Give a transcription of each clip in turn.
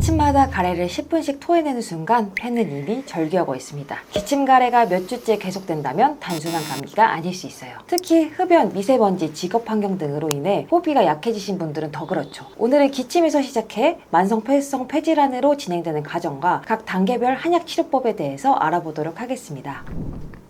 아침마다 가래를 10분씩 토해내는 순간 폐는 이미 절규하고 있습니다. 기침 가래가 몇 주째 계속된다면 단순한 감기가 아닐 수 있어요. 특히 흡연, 미세먼지, 직업 환경 등으로 인해 호흡기가 약해지신 분들은 더 그렇죠. 오늘은 기침에서 시작해 만성폐쇄성 폐질환으로 진행되는 과정과 각 단계별 한약 치료법에 대해서 알아보도록 하겠습니다.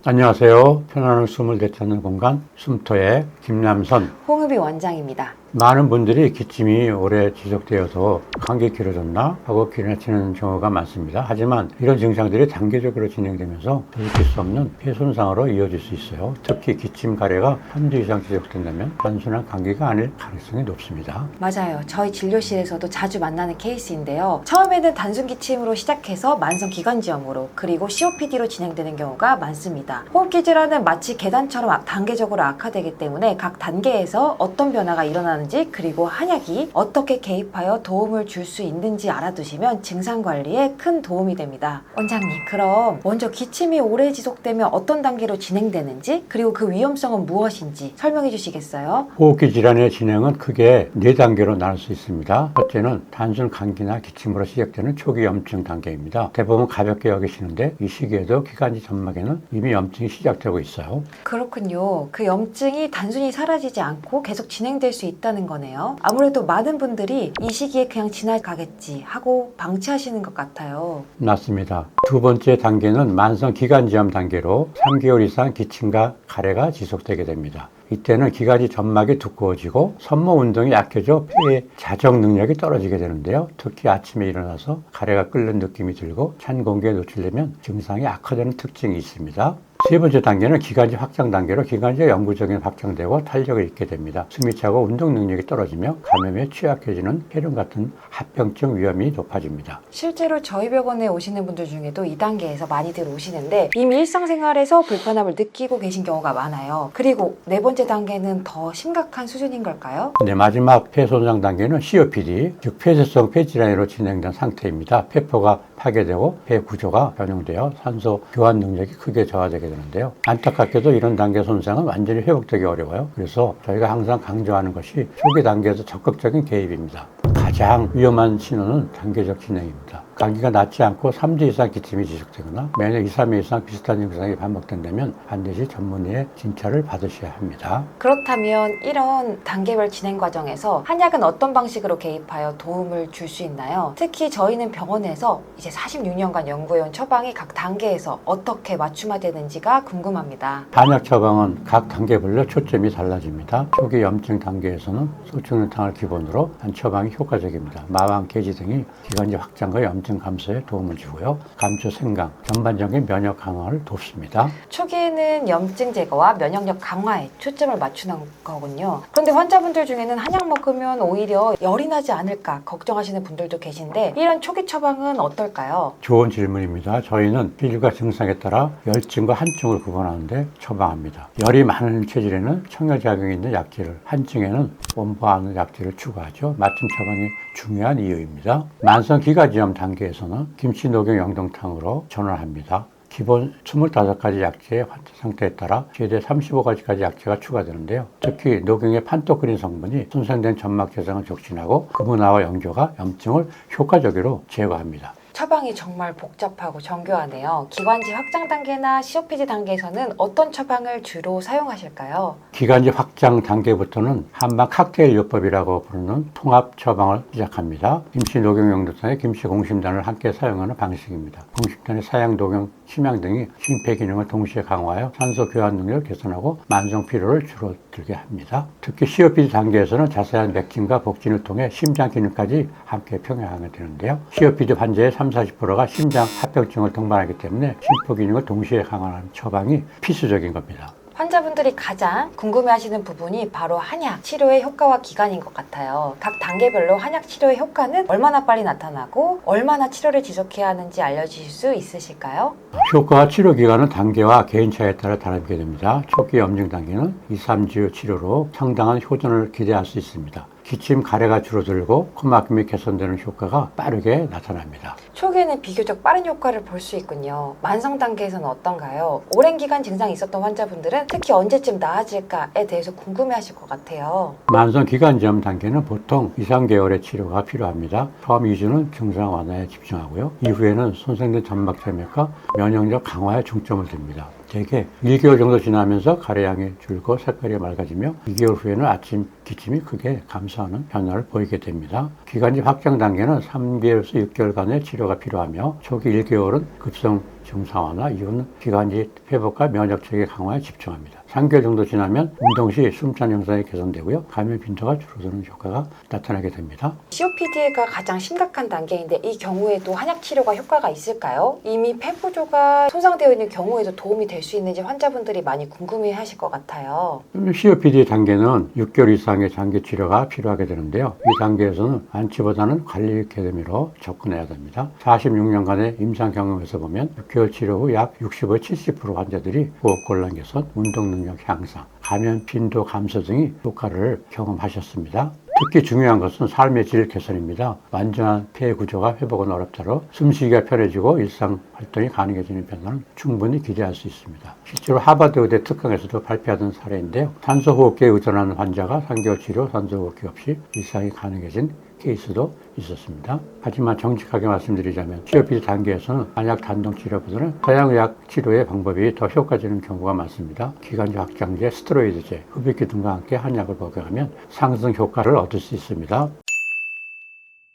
안녕하세요. 편안한 숨을 되찾는 공간 숨터의 김남선, 홍은비 원장입니다. 많은 분들이 기침이 오래 지속되어서 감기 길어졌나 하고 기대하시는 경우가 많습니다. 하지만 이런 증상들이 단계적으로 진행되면서 돌이킬 수 없는 폐 손상으로 이어질 수 있어요. 특히 기침 가래가 3주 이상 지속된다면 단순한 감기가 아닐 가능성이 높습니다. 맞아요. 저희 진료실에서도 자주 만나는 케이스인데요. 처음에는 단순 기침으로 시작해서 만성 기관지염으로 그리고 COPD로 진행되는 경우가 많습니다. 호흡기 질환은 마치 계단처럼 단계적으로 악화되기 때문에 각 단계에서 어떤 변화가 일어나는지 그리고 한약이 어떻게 개입하여 도움을 줄 수 있는지 알아두시면 증상 관리에 큰 도움이 됩니다. 원장님, 그럼 먼저 기침이 오래 지속되면 어떤 단계로 진행되는지 그리고 그 위험성은 무엇인지 설명해 주시겠어요? 호흡기 질환의 진행은 크게 4단계로 나눌 수 있습니다. 첫째는 단순 감기나 기침으로 시작되는 초기 염증 단계입니다. 대부분 가볍게 여기시는데 이 시기에도 기관지 점막에는 이미 염증이 시작되고 있어요. 그렇군요. 그 염증이 단순히 사라지지 않고 계속 진행될 수 있다는 거네요. 아무래도 많은 분들이 이 시기에 그냥 지나가겠지 하고 방치하시는 것 같아요. 맞습니다. 두 번째 단계는 만성 기관지염 단계로 3개월 이상 기침과 가래가 지속되게 됩니다. 이때는 기관지 점막이 두꺼워지고 섬모 운동이 약해져 폐의 자정 능력이 떨어지게 되는데요. 특히 아침에 일어나서 가래가 끓는 느낌이 들고 찬 공기에 노출되면 증상이 악화되는 특징이 있습니다. 세 번째 단계는 기관지 확장 단계로 기관지가 영구적인 확장되고 탄력을 잃게 됩니다. 숨이 차고 운동 능력이 떨어지며 감염에 취약해지는 폐렴 같은 합병증 위험이 높아집니다. 실제로 저희 병원에 오시는 분들 중에도 이 단계에서 많이들 오시는데 이미 일상생활에서 불편함을 느끼고 계신 경우가 많아요. 그리고 네 번째 단계는 더 심각한 수준인 걸까요? 네, 마지막 폐 손상 단계는 COPD, 즉 폐쇄성 폐질환으로 진행된 상태입니다. 폐포가 파괴되고 폐 구조가 변형되어 산소 교환 능력이 크게 저하되게 되는데요. 안타깝게도 이런 단계 손상은 완전히 회복되기 어려워요. 그래서 저희가 항상 강조하는 것이 초기 단계에서 적극적인 개입입니다. 가장 위험한 신호는 단계적 진행입니다. 감기가 낫지 않고 3주 이상 기침이 지속되거나 매년 2, 3일 이상 비슷한 증상이 반복된다면 반드시 전문의의 진찰을 받으셔야 합니다. 그렇다면 이런 단계별 진행 과정에서 한약은 어떤 방식으로 개입하여 도움을 줄 수 있나요? 특히 저희는 병원에서 이제 46년간 연구해온 처방이 각 단계에서 어떻게 맞춤화되는지가 궁금합니다. 한약 처방은 각 단계별로 초점이 달라집니다. 초기 염증 단계에서는 소충혈탕을 기본으로 한 처방이 효과적입니다. 마왕, 계지 등이 기관지 확장과 염증 감소에 도움을 주고요. 감초, 생강, 전반적인 면역 강화를 돕습니다. 초기에는 염증 제거와 면역력 강화에 초점을 맞추는 거군요. 그런데 환자분들 중에는 한약 먹으면 오히려 열이 나지 않을까 걱정하시는 분들도 계신데 이런 초기 처방은 어떨까요? 좋은 질문입니다. 저희는 필과 증상에 따라 열증과 한증을 구분하는데 처방합니다. 열이 많은 체질에는 청열작용이 있는 약재를, 한증에는 원부하는 약재를 추가하죠. 맞춤 처방이 중요한 이유입니다. 만성 기관지염 단계에서는 김치, 녹용, 영동탕으로 전환합니다. 기본 25가지 약재의 환자 상태에 따라 최대 35가지까지 약재가 추가되는데요. 특히 녹용의 판토크린 성분이 손상된 점막 재생을 촉진하고 금은화와 영조가 염증을 효과적으로 제거합니다. 처방이 정말 복잡하고 정교하네요. 기관지 확장 단계나 COPD 단계에서는 어떤 처방을 주로 사용하실까요? 기관지 확장 단계부터는 한방 칵테일 요법이라고 부르는 통합 처방을 시작합니다. 김치, 녹용, 영도탕에 김치 공심단을 함께 사용하는 방식입니다. 공심단의 사양, 녹용, 침향 등이 심폐 기능을 동시에 강화하여 산소 교환 능력을 개선하고 만성 피로를 줄어들게 합니다. 특히 COPD 단계에서는 자세한 맥진과 복진을 통해 심장 기능까지 함께 평행하게 되는데요. COPD 환자의 30-40%가 심장 합병증을 동반하기 때문에 심포 기능을 동시에 강화하는 처방이 필수적인 겁니다. 환자분들이 가장 궁금해하시는 부분이 바로 한약 치료의 효과와 기간인 것 같아요. 각 단계별로 한약 치료의 효과는 얼마나 빨리 나타나고 얼마나 치료를 지속해야 하는지 알려주실 수 있으실까요? 효과와 치료 기간은 단계와 개인차에 따라 다르게 됩니다. 초기 염증 단계는 2, 3주 치료로 상당한 효전을 기대할 수 있습니다. 기침 가래가 줄어들고 코막힘이 개선되는 효과가 빠르게 나타납니다. 초기에는 비교적 빠른 효과를 볼 수 있군요. 만성 단계에서는 어떤가요? 오랜 기간 증상이 있었던 환자분들은 특히 언제쯤 나아질까에 대해서 궁금해하실 것 같아요. 만성 기관지염 단계는 보통 2, 3개월의 치료가 필요합니다. 처음 2주는 증상 완화에 집중하고요. 이후에는 손상된 점막 점액과 면역력 강화에 중점을 둡니다. 대개 1개월 정도 지나면서 가래양이 줄고 색깔이 맑아지며 2개월 후에는 아침 기침이 크게 감소하는 변화를 보이게 됩니다. 기관지 확장 단계는 3개월에서 6개월간의 치료가 필요하며 초기 1개월은 급성 증상 완화, 이후는 기관지 회복과 면역체계 강화에 집중합니다. 3개월 정도 지나면 운동 시 숨찬 현상이 개선되고요. 감염 빈도가 줄어드는 효과가 나타나게 됩니다. COPD가 가장 심각한 단계인데 이 경우에도 한약 치료가 효과가 있을까요? 이미 폐구조가 손상되어 있는 경우에도 도움이 될 수 있는지 환자분들이 많이 궁금해 하실 것 같아요. COPD 단계는 6개월 이상의 장기 치료가 필요하게 되는데요. 이 단계에서는 완치보다는 관리 개념으로 접근해야 됩니다. 46년간의 임상 경험에서 보면 6개월 치료 후 약 65, 70% 환자들이 호흡곤란 개선, 운동 능력 향상, 감염 빈도 감소 등의 효과를 경험하셨습니다. 특히 중요한 것은 삶의 질 개선입니다. 완전한 폐 구조가 회복은 어렵더라도 숨쉬기가 편해지고 일상 활동이 가능해지는 변화는 충분히 기대할 수 있습니다. 실제로 하버드 의대 특강에서도 발표하던 사례인데요. 산소호흡기에 의존하는 환자가 3개월 치료 산소호흡기 없이 일상이 가능해진 케이스도 있었습니다. 하지만 정직하게 말씀드리자면 COPD 단계에서는 한약 단독 치료보다는 서양의학 치료의 방법이 더 효과적인 경우가 많습니다. 기관지 확장제, 스테로이드제, 흡입기 등과 함께 한약을 복용하면 상승 효과를 얻을 수 있습니다.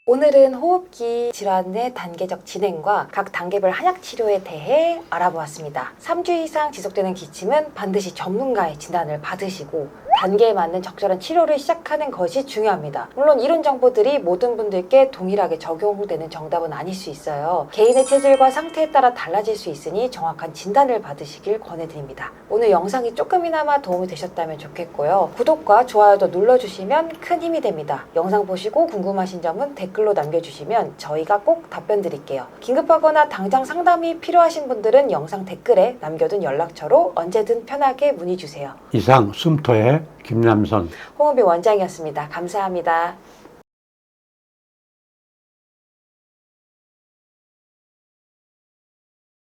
오늘은 호흡기 질환의 단계적 진행과 각 단계별 한약 치료에 대해 알아보았습니다. 3주 이상 지속되는 기침은 반드시 전문가의 진단을 받으시고 단계에 맞는 적절한 치료를 시작하는 것이 중요합니다. 물론 이런 정보들이 모든 분들께 동일하게 적용되는 정답은 아닐 수 있어요. 개인의 체질과 상태에 따라 달라질 수 있으니 정확한 진단을 받으시길 권해드립니다. 오늘 영상이 조금이나마 도움이 되셨다면 좋겠고요. 구독과 좋아요도 눌러주시면 큰 힘이 됩니다. 영상 보시고 궁금하신 점은 댓글로 남겨주시면 저희가 꼭 답변 드릴게요. 긴급하거나 당장 상담이 필요하신 분들은 영상 댓글에 남겨둔 연락처로 언제든 편하게 문의 주세요. 이상 숨터의 김남선 홍은비 원장이었습니다. 감사합니다.